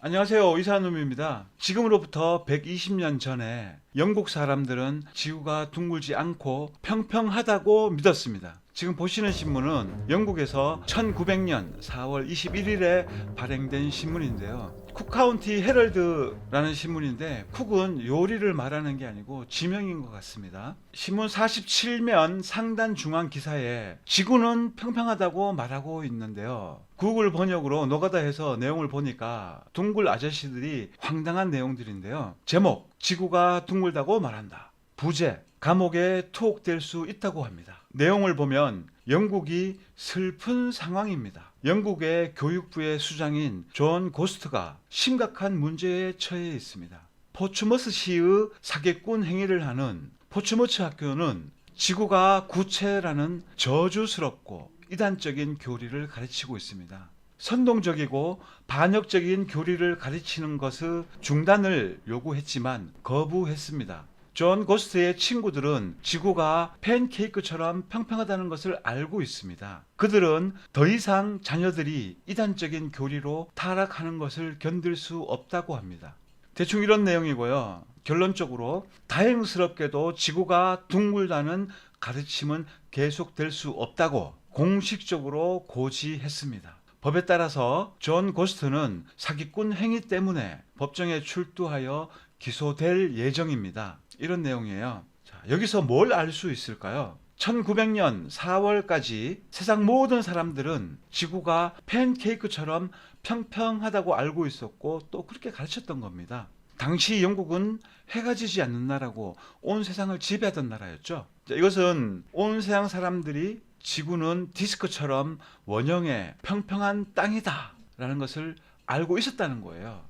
안녕하세요. 이사놈입니다. 지금으로부터 120년 전에 영국 사람들은 지구가 둥글지 않고 평평하다고 믿었습니다. 지금 보시는 신문은 영국에서 1900년 4월 21일에 발행된 신문인데요. 쿡카운티 헤럴드라는 신문인데, 쿡은 요리를 말하는 게 아니고 지명인 것 같습니다. 신문 47면 상단 중앙 기사에 지구는 평평하다고 말하고 있는데요. 구글 번역으로 노가다해서 내용을 보니까 둥글 아저씨들이 황당한 내용들인데요. 제목, 지구가 둥글다고 말한다. 부제, 감옥에 투옥될 수 있다고 합니다. 내용을 보면 영국이 슬픈 상황입니다. 영국의 교육부의 수장인 존 고스트가 심각한 문제에 처해 있습니다. 포츠머스시의 사기꾼 행위를 하는 포츠머스 학교는 지구가 구체라는 저주스럽고 이단적인 교리를 가르치고 있습니다. 선동적이고 반역적인 교리를 가르치는 것의 중단을 요구했지만 거부했습니다. 존 고스트의 친구들은 지구가 팬케이크처럼 평평하다는 것을 알고 있습니다. 그들은 더 이상 자녀들이 이단적인 교리로 타락하는 것을 견딜 수 없다고 합니다. 대충 이런 내용이고요. 결론적으로 다행스럽게도 지구가 둥글다는 가르침은 계속될 수 없다고 공식적으로 고지했습니다. 법에 따라서 존 고스트는 사기꾼 행위 때문에 법정에 출두하여 기소될 예정입니다. 이런 내용이에요. 자, 여기서 뭘 알 수 있을까요? 1900년 4월까지 세상 모든 사람들은 지구가 팬케이크처럼 평평하다고 알고 있었고 또 그렇게 가르쳤던 겁니다. 당시 영국은 해가 지지 않는 나라고 온 세상을 지배하던 나라였죠. 자, 이것은 온 세상 사람들이 지구는 디스크처럼 원형의 평평한 땅이다 라는 것을 알고 있었다는 거예요.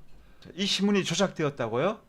자, 이 신문이 조작되었다고요?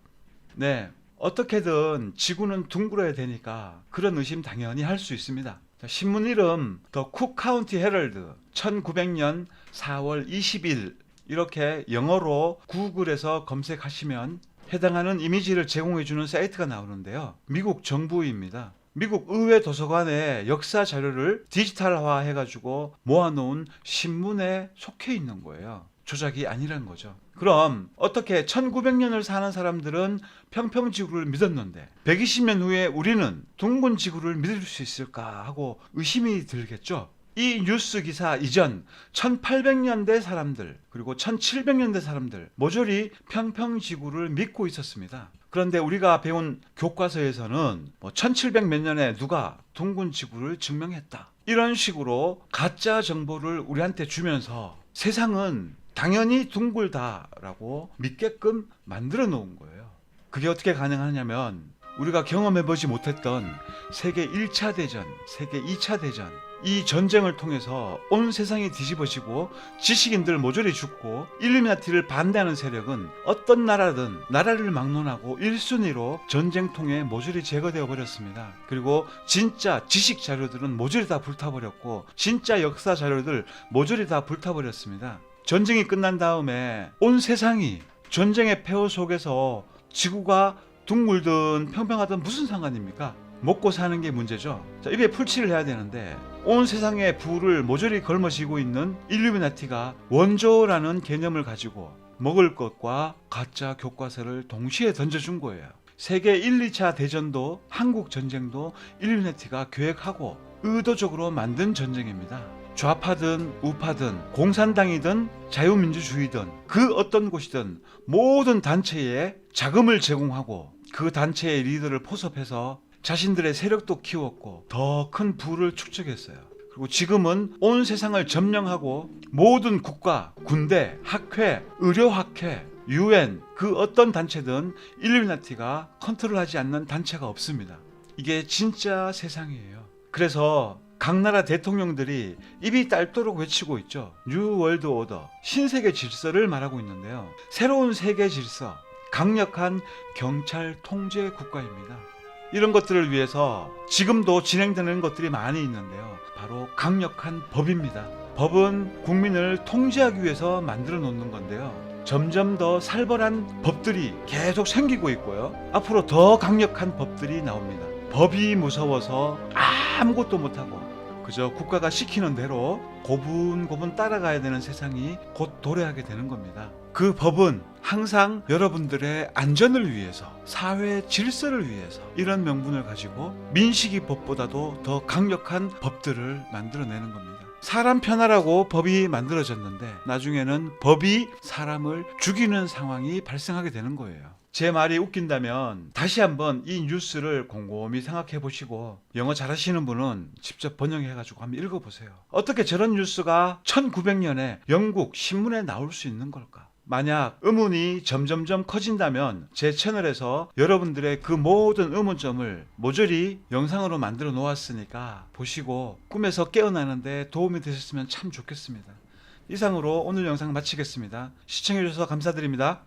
네, 어떻게든 지구는 둥글어야 되니까 그런 의심 당연히 할 수 있습니다. 자, 신문 이름 더 쿡카운티 헤럴드 1900년 4월 20일 이렇게 영어로 구글에서 검색하시면 해당하는 이미지를 제공해주는 사이트가 나오는데요. 미국 정부입니다. 미국 의회 도서관에 역사 자료를 디지털화 해가지고 모아놓은 신문에 속해 있는 거예요. 조작이 아니란 거죠. 그럼 어떻게 1900년을 사는 사람들은 평평지구를 믿었는데 120년 후에 우리는 둥근 지구를 믿을 수 있을까 하고 의심이 들겠죠. 이 뉴스 기사 이전 1800년대 사람들 그리고 1700년대 사람들 모조리 평평지구를 믿고 있었습니다. 그런데 우리가 배운 교과서에서는 1700 몇 년에 누가 둥근 지구를 증명했다, 이런 식으로 가짜 정보를 우리한테 주면서 세상은 당연히 둥글다라고 믿게끔 만들어 놓은 거예요. 그게 어떻게 가능하냐면 우리가 경험해보지 못했던 세계 1차 대전, 세계 2차 대전, 이 전쟁을 통해서 온 세상이 뒤집어지고 지식인들 모조리 죽고 일루미나티를 반대하는 세력은 어떤 나라든 나라를 막론하고 1순위로 전쟁통에 모조리 제거되어 버렸습니다. 그리고 진짜 지식 자료들은 모조리 다 불타버렸고 진짜 역사 자료들 모조리 다 불타버렸습니다. 전쟁이 끝난 다음에 온 세상이 전쟁의 폐허 속에서 지구가 둥글든 평평하든 무슨 상관입니까? 먹고 사는 게 문제죠. 자, 입에 풀칠을 해야 되는데 온 세상의 부를 모조리 걸머쥐고 있는 일루미나티가 원조라는 개념을 가지고 먹을 것과 가짜 교과서를 동시에 던져준 거예요. 세계 1, 2차 대전도 한국 전쟁도 일루미나티가 계획하고 의도적으로 만든 전쟁입니다. 좌파든 우파든 공산당이든 자유민주주의든 그 어떤 곳이든 모든 단체에 자금을 제공하고 그 단체의 리더를 포섭해서 자신들의 세력도 키웠고 더 큰 부를 축적했어요. 그리고 지금은 온 세상을 점령하고 모든 국가, 군대, 학회, 의료학회, UN 그 어떤 단체든 일루미나티가 컨트롤하지 않는 단체가 없습니다. 이게 진짜 세상이에요. 그래서 각 나라 대통령들이 입이 딸도록 외치고 있죠. 뉴 월드 오더, 신세계 질서를 말하고 있는데요. 새로운 세계 질서, 강력한 경찰 통제 국가입니다. 이런 것들을 위해서 지금도 진행되는 것들이 많이 있는데요. 바로 강력한 법입니다. 법은 국민을 통제하기 위해서 만들어 놓는 건데요. 점점 더 살벌한 법들이 계속 생기고 있고요. 앞으로 더 강력한 법들이 나옵니다. 법이 무서워서 아무것도 못하고 그저 국가가 시키는 대로 고분고분 따라가야 되는 세상이 곧 도래하게 되는 겁니다. 그 법은 항상 여러분들의 안전을 위해서, 사회 질서를 위해서 이런 명분을 가지고 민식이 법보다도 더 강력한 법들을 만들어내는 겁니다. 사람 편하라고 법이 만들어졌는데 나중에는 법이 사람을 죽이는 상황이 발생하게 되는 거예요. 제 말이 웃긴다면 다시 한번 이 뉴스를 곰곰이 생각해 보시고 영어 잘하시는 분은 직접 번역해 가지고 한번 읽어보세요. 어떻게 저런 뉴스가 1900년에 영국 신문에 나올 수 있는 걸까? 만약 의문이 점점점 커진다면 제 채널에서 여러분들의 그 모든 의문점을 모조리 영상으로 만들어 놓았으니까 보시고 꿈에서 깨어나는데 도움이 되셨으면 참 좋겠습니다. 이상으로 오늘 영상 마치겠습니다. 시청해 주셔서 감사드립니다.